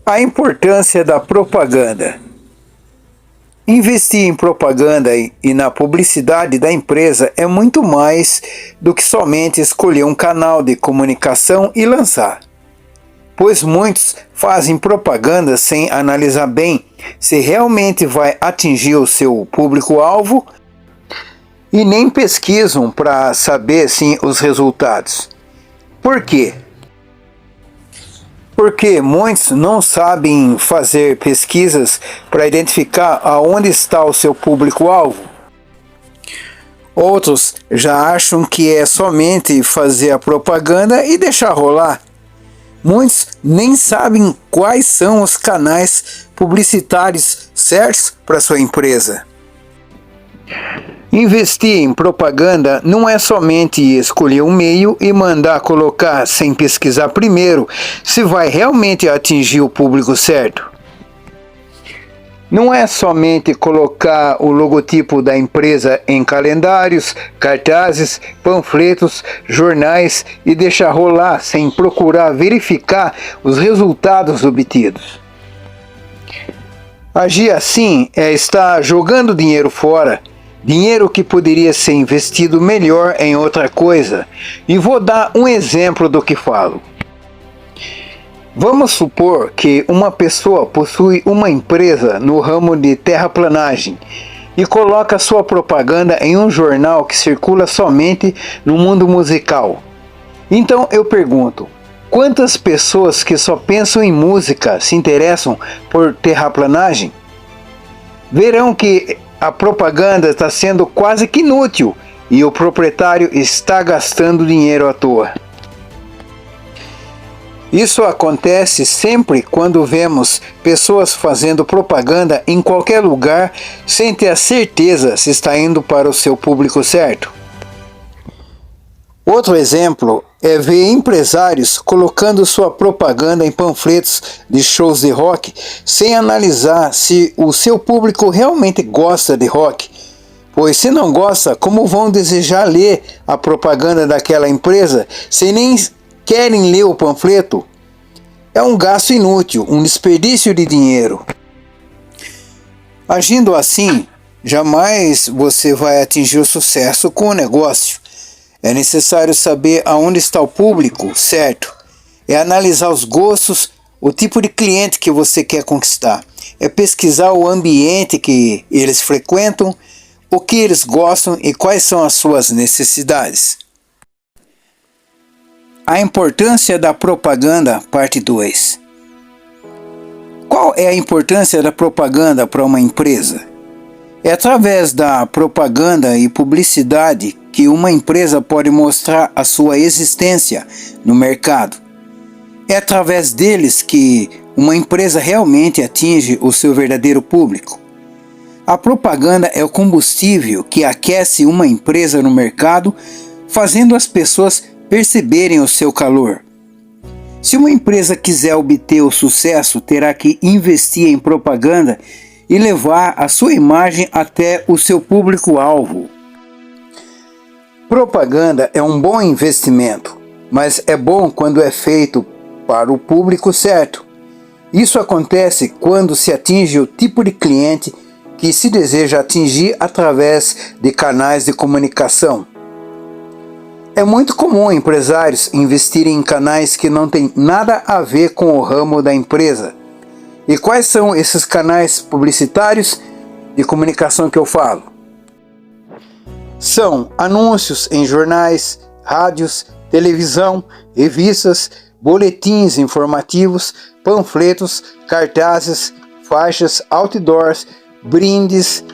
A importância da propaganda. Investir em propaganda e na publicidade da empresa é muito mais do que somente escolher um canal de comunicação e lançar. Pois muitos fazem propaganda sem analisar bem se realmente vai atingir o seu público-alvo e nem pesquisam para saber sim os resultados. Por quê? Porque muitos não sabem fazer pesquisas para identificar aonde está o seu público-alvo. Outros já acham que é somente fazer a propaganda e deixar rolar. Muitos nem sabem quais são os canais publicitários certos para sua empresa. Investir em propaganda não é somente escolher um meio e mandar colocar sem pesquisar primeiro se vai realmente atingir o público certo. Não é somente colocar o logotipo da empresa em calendários, cartazes, panfletos, jornais e deixar rolar sem procurar verificar os resultados obtidos. Agir assim é estar jogando dinheiro fora. Dinheiro que poderia ser investido melhor em outra coisa. E vou dar um exemplo do que falo. Vamos supor que uma pessoa possui uma empresa no ramo de terraplanagem e coloca sua propaganda em um jornal que circula somente no mundo musical. Então eu pergunto, quantas pessoas que só pensam em música se interessam por terraplanagem? Verão que a propaganda está sendo quase que inútil e o proprietário está gastando dinheiro à toa. Isso acontece sempre quando vemos pessoas fazendo propaganda em qualquer lugar sem ter a certeza se está indo para o seu público certo. Outro exemplo é ver empresários colocando sua propaganda em panfletos de shows de rock sem analisar se o seu público realmente gosta de rock. Pois se não gosta, como vão desejar ler a propaganda daquela empresa se nem querem ler o panfleto? É um gasto inútil, um desperdício de dinheiro. Agindo assim, jamais você vai atingir o sucesso com o negócio. É necessário saber aonde está o público certo. É analisar os gostos, o tipo de cliente que você quer conquistar. É pesquisar o ambiente que eles frequentam, o que eles gostam e quais são as suas necessidades. A importância da propaganda, parte 2. Qual é a importância da propaganda para uma empresa? É através da propaganda e publicidade que uma empresa pode mostrar a sua existência no mercado. É através deles que uma empresa realmente atinge o seu verdadeiro público. A propaganda é o combustível que aquece uma empresa no mercado, fazendo as pessoas perceberem o seu calor. Se uma empresa quiser obter o sucesso, terá que investir em propaganda e levar a sua imagem até o seu público-alvo. Propaganda é um bom investimento, mas é bom quando é feito para o público certo. Isso acontece quando se atinge o tipo de cliente que se deseja atingir através de canais de comunicação. É muito comum empresários investirem em canais que não têm nada a ver com o ramo da empresa. E quais são esses canais publicitários de comunicação que eu falo? São anúncios em jornais, rádios, televisão, revistas, boletins informativos, panfletos, cartazes, faixas, outdoors, brindes,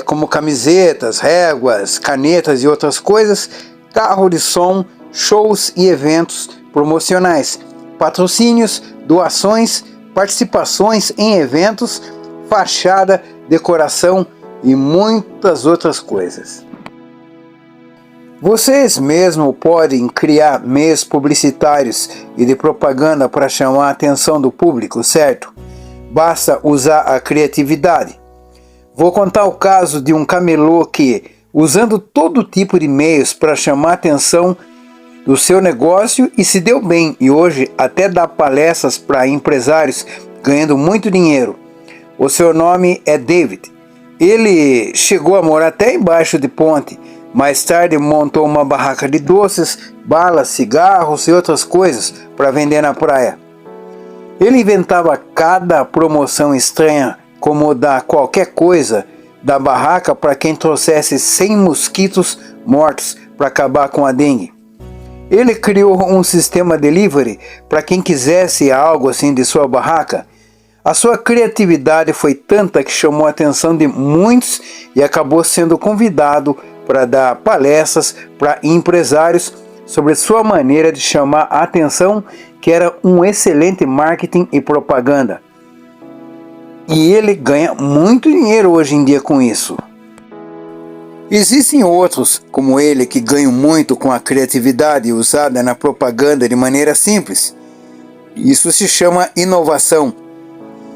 como camisetas, réguas, canetas e outras coisas, carro de som, shows e eventos promocionais, patrocínios, doações, participações em eventos, fachada, decoração e muitas outras coisas. Vocês mesmos podem criar meios publicitários e de propaganda para chamar a atenção do público, certo? Basta usar a criatividade. Vou contar o caso de um camelô que, usando todo tipo de meios para chamar a atenção, do seu negócio e se deu bem, e hoje até dá palestras para empresários ganhando muito dinheiro. O seu nome é David. Ele chegou a morar até embaixo de ponte. Mais tarde montou uma barraca de doces, balas, cigarros e outras coisas para vender na praia. Ele inventava cada promoção estranha, como dar qualquer coisa da barraca para quem trouxesse 100 mosquitos mortos para acabar com a dengue. Ele criou um sistema delivery para quem quisesse algo assim de sua barraca. A sua criatividade foi tanta que chamou a atenção de muitos e acabou sendo convidado para dar palestras para empresários sobre sua maneira de chamar a atenção, que era um excelente marketing e propaganda. E ele ganha muito dinheiro hoje em dia com isso. Existem outros, como ele, que ganham muito com a criatividade usada na propaganda de maneira simples. Isso se chama inovação.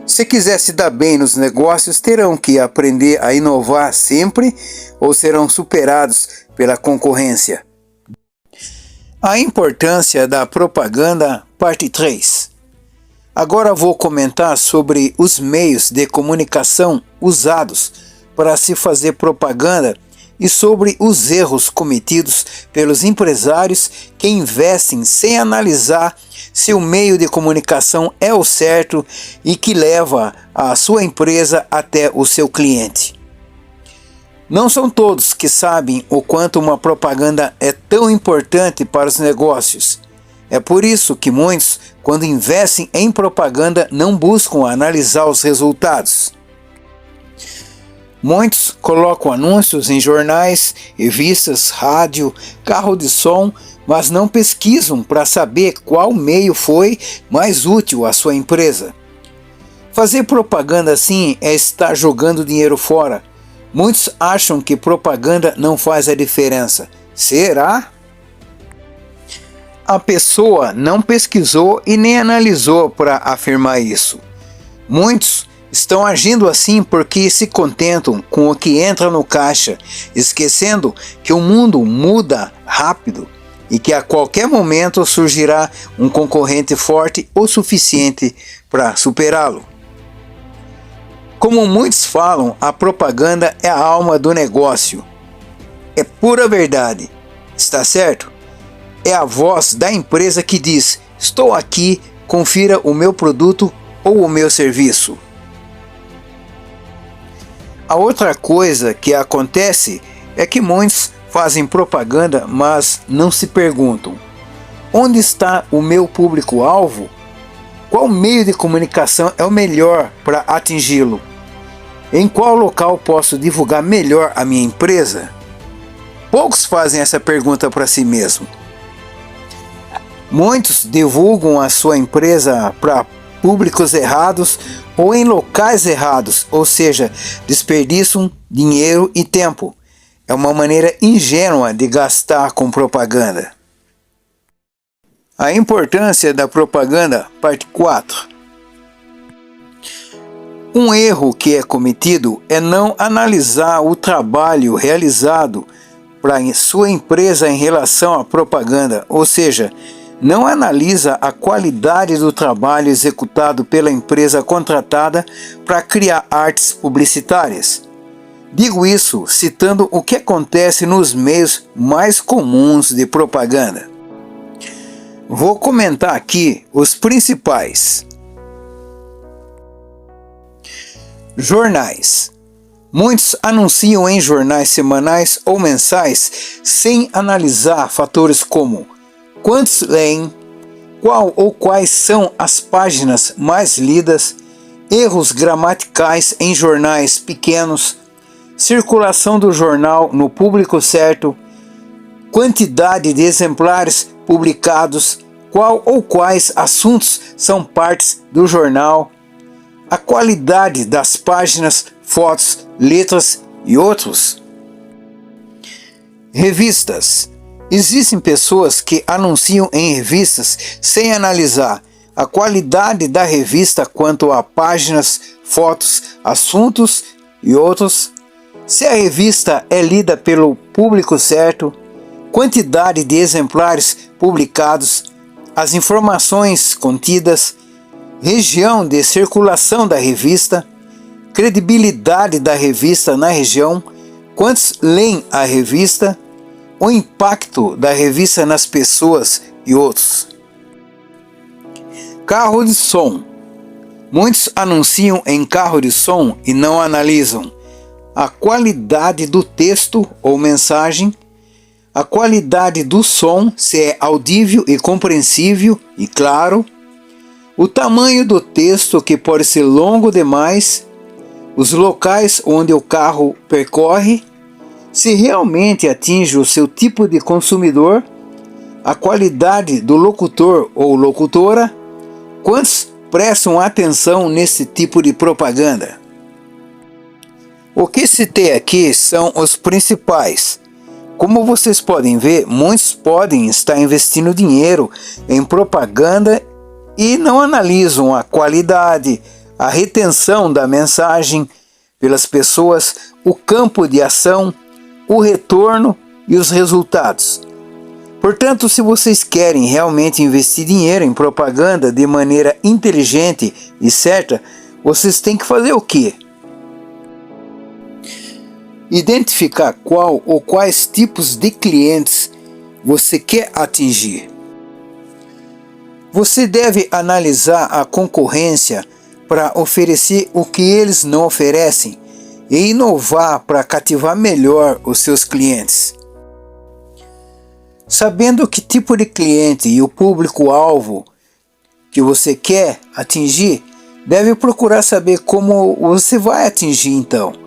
Se quiser se dar bem nos negócios, terão que aprender a inovar sempre ou serão superados pela concorrência. A importância da propaganda, parte 3. Agora vou comentar sobre os meios de comunicação usados para se fazer propaganda e sobre os erros cometidos pelos empresários que investem sem analisar se o meio de comunicação é o certo e que leva a sua empresa até o seu cliente. Não são todos que sabem o quanto uma propaganda é tão importante para os negócios. É por isso que muitos, quando investem em propaganda, não buscam analisar os resultados. Muitos colocam anúncios em jornais, revistas, rádio, carro de som, mas não pesquisam para saber qual meio foi mais útil à sua empresa. Fazer propaganda assim é estar jogando dinheiro fora. Muitos acham que propaganda não faz a diferença. Será? A pessoa não pesquisou e nem analisou para afirmar isso. Muitos estão agindo assim porque se contentam com o que entra no caixa, esquecendo que o mundo muda rápido e que a qualquer momento surgirá um concorrente forte o suficiente para superá-lo. Como muitos falam, a propaganda é a alma do negócio. É pura verdade. Está certo? É a voz da empresa que diz: estou aqui, confira o meu produto ou o meu serviço. A outra coisa que acontece é que muitos fazem propaganda, mas não se perguntam: onde está o meu público-alvo? Qual meio de comunicação é o melhor para atingi-lo? Em qual local posso divulgar melhor a minha empresa? Poucos fazem essa pergunta para si mesmo. Muitos divulgam a sua empresa para públicos errados ou em locais errados, ou seja, desperdiçam dinheiro e tempo. É uma maneira ingênua de gastar com propaganda. A importância da propaganda, parte 4. Um erro que é cometido é não analisar o trabalho realizado para sua empresa em relação à propaganda, ou seja, não analisa a qualidade do trabalho executado pela empresa contratada para criar artes publicitárias. Digo isso citando o que acontece nos meios mais comuns de propaganda. Vou comentar aqui os principais. Jornais. Muitos anunciam em jornais semanais ou mensais sem analisar fatores como quantos leem, qual ou quais são as páginas mais lidas, erros gramaticais em jornais pequenos, circulação do jornal no público certo, quantidade de exemplares publicados, qual ou quais assuntos são partes do jornal, a qualidade das páginas, fotos, letras e outros. Revistas. Existem pessoas que anunciam em revistas sem analisar a qualidade da revista quanto a páginas, fotos, assuntos e outros. Se a revista é lida pelo público certo, quantidade de exemplares publicados, as informações contidas, região de circulação da revista, credibilidade da revista na região, quantos leem a revista, o impacto da revista nas pessoas e outros. Carro de som. Muitos anunciam em carro de som e não analisam a qualidade do texto ou mensagem, a qualidade do som, se é audível e compreensível e claro, o tamanho do texto, que pode ser longo demais, os locais onde o carro percorre, se realmente atinge o seu tipo de consumidor, a qualidade do locutor ou locutora, quantos prestam atenção nesse tipo de propaganda. O que citei aqui são os principais. Como vocês podem ver, muitos podem estar investindo dinheiro em propaganda e não analisam a qualidade, a retenção da mensagem pelas pessoas, o campo de ação, o retorno e os resultados. Portanto, se vocês querem realmente investir dinheiro em propaganda de maneira inteligente e certa, vocês têm que fazer o quê? Identificar qual ou quais tipos de clientes você quer atingir. Você deve analisar a concorrência para oferecer o que eles não oferecem e inovar para cativar melhor os seus clientes. Sabendo que tipo de cliente e o público-alvo que você quer atingir, deve procurar saber como você vai atingir então.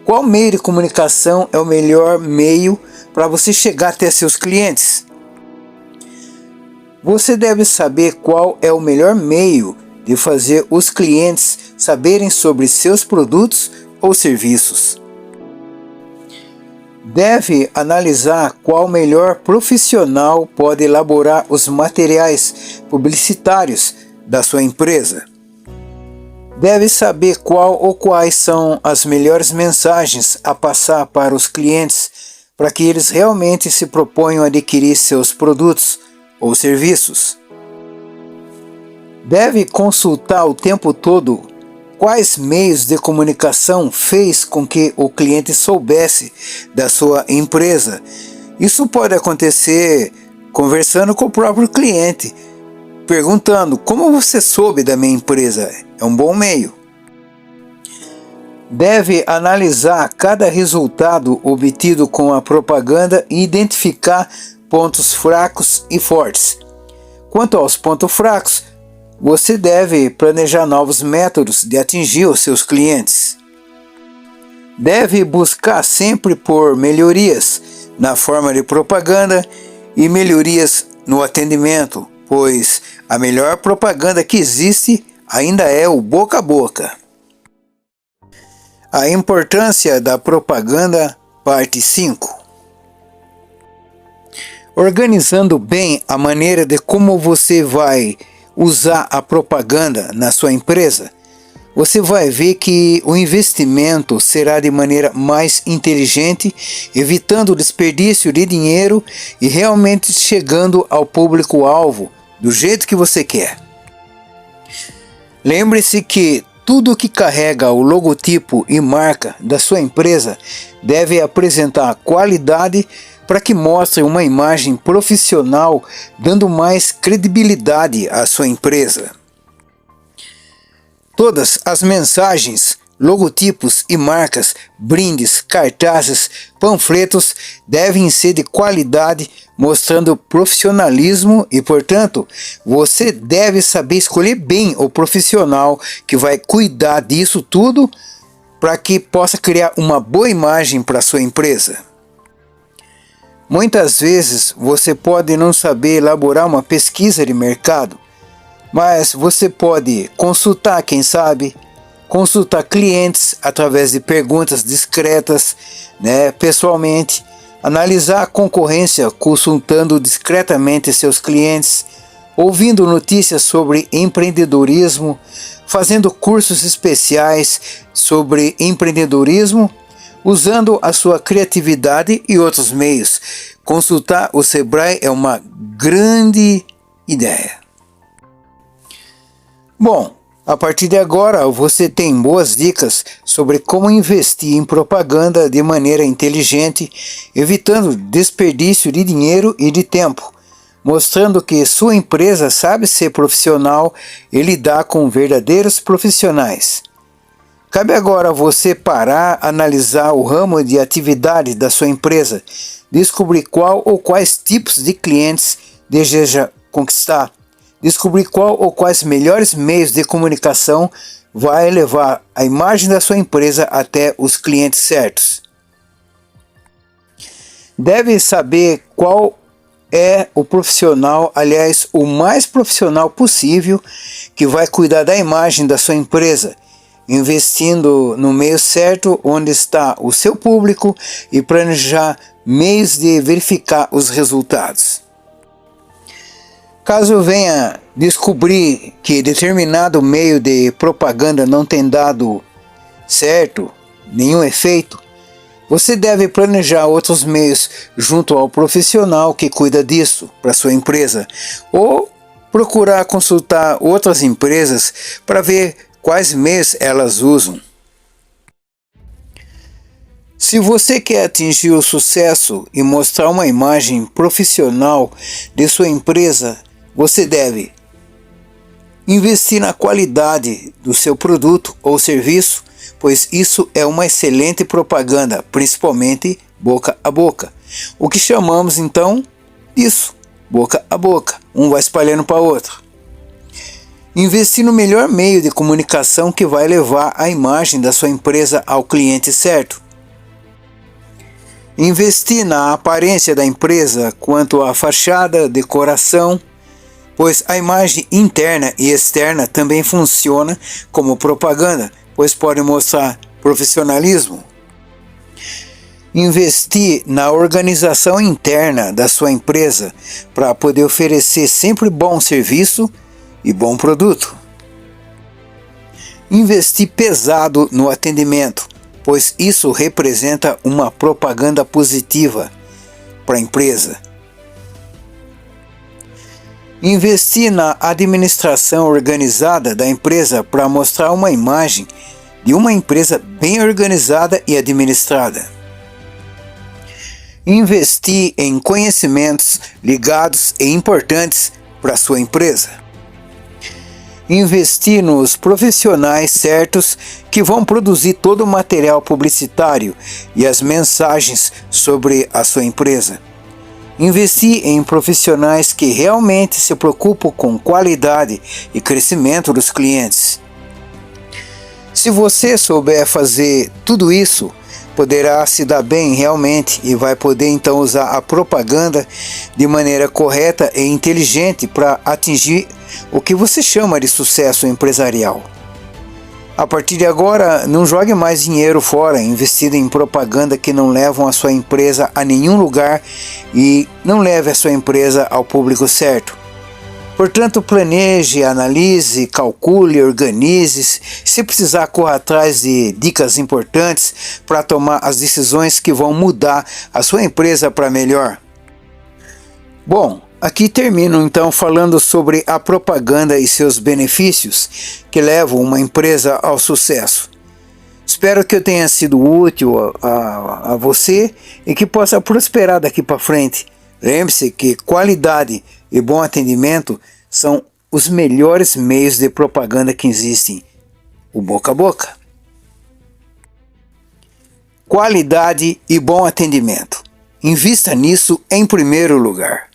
Qual meio de comunicação é o melhor meio para você chegar até seus clientes? Você deve saber qual é o melhor meio de fazer os clientes saberem sobre seus produtos ou serviços. Deve analisar qual melhor profissional pode elaborar os materiais publicitários da sua empresa. Deve saber qual ou quais são as melhores mensagens a passar para os clientes para que eles realmente se proponham a adquirir seus produtos ou serviços. Deve consultar o tempo todo quais meios de comunicação fez com que o cliente soubesse da sua empresa. Isso pode acontecer conversando com o próprio cliente, perguntando: como você soube da minha empresa? É um bom meio. Deve analisar cada resultado obtido com a propaganda e identificar pontos fracos e fortes. Quanto aos pontos fracos, você deve planejar novos métodos de atingir os seus clientes. Deve buscar sempre por melhorias na forma de propaganda e melhorias no atendimento, pois a melhor propaganda que existe ainda é o boca a boca. A importância da propaganda, parte 5. Organizando bem a maneira de como você vai usar a propaganda na sua empresa, você vai ver que o investimento será de maneira mais inteligente, evitando o desperdício de dinheiro e realmente chegando ao público-alvo do jeito que você quer. Lembre-se que tudo que carrega o logotipo e marca da sua empresa deve apresentar qualidade para que mostre uma imagem profissional, dando mais credibilidade à sua empresa. Todas as mensagens, logotipos e marcas, brindes, cartazes, panfletos devem ser de qualidade, mostrando profissionalismo e, portanto, você deve saber escolher bem o profissional que vai cuidar disso tudo para que possa criar uma boa imagem para a sua empresa. Muitas vezes você pode não saber elaborar uma pesquisa de mercado, mas você pode consultar, quem sabe, consultar clientes através de perguntas discretas, pessoalmente, analisar a concorrência consultando discretamente seus clientes, ouvindo notícias sobre empreendedorismo, fazendo cursos especiais sobre empreendedorismo, usando a sua criatividade e outros meios, consultar o Sebrae é uma grande ideia. Bom, a partir de agora você tem boas dicas sobre como investir em propaganda de maneira inteligente, evitando desperdício de dinheiro e de tempo, mostrando que sua empresa sabe ser profissional e lidar com verdadeiros profissionais. Cabe agora você parar, analisar o ramo de atividade da sua empresa, descobrir qual ou quais tipos de clientes deseja conquistar, descobrir qual ou quais melhores meios de comunicação vai levar a imagem da sua empresa até os clientes certos. Deve saber qual é o profissional, aliás, o mais profissional possível, que vai cuidar da imagem da sua empresa, investindo no meio certo onde está o seu público e planejar meios de verificar os resultados. Caso venha descobrir que determinado meio de propaganda não tem dado certo, nenhum efeito, você deve planejar outros meios junto ao profissional que cuida disso para sua empresa, ou procurar consultar outras empresas para ver quais meios elas usam. Se você quer atingir o sucesso e mostrar uma imagem profissional de sua empresa, você deve investir na qualidade do seu produto ou serviço, pois isso é uma excelente propaganda, principalmente boca a boca. O que chamamos então disso, boca a boca, um vai espalhando para o outro. Investir no melhor meio de comunicação que vai levar a imagem da sua empresa ao cliente certo. Investir na aparência da empresa quanto à fachada, decoração, pois a imagem interna e externa também funciona como propaganda, pois pode mostrar profissionalismo. Investir na organização interna da sua empresa para poder oferecer sempre bom serviço e bom produto. Investir pesado no atendimento, pois isso representa uma propaganda positiva para a empresa. Investir na administração organizada da empresa para mostrar uma imagem de uma empresa bem organizada e administrada. Investir em conhecimentos ligados e importantes para sua empresa. Investir nos profissionais certos que vão produzir todo o material publicitário e as mensagens sobre a sua empresa. Investir em profissionais que realmente se preocupam com qualidade e crescimento dos clientes. Se você souber fazer tudo isso, poderá se dar bem realmente e vai poder então usar a propaganda de maneira correta e inteligente para atingir o que você chama de sucesso empresarial. A partir de agora, não jogue mais dinheiro fora investido em propaganda que não levam a sua empresa a nenhum lugar e não leve a sua empresa ao público certo. Portanto, planeje, analise, calcule, organize. Se precisar, corra atrás de dicas importantes para tomar as decisões que vão mudar a sua empresa para melhor. Bom, aqui termino então falando sobre a propaganda e seus benefícios que levam uma empresa ao sucesso. Espero que eu tenha sido útil a você e que possa prosperar daqui para frente. Lembre-se que qualidade e bom atendimento são os melhores meios de propaganda que existem. O boca a boca. Qualidade e bom atendimento. Invista nisso em primeiro lugar.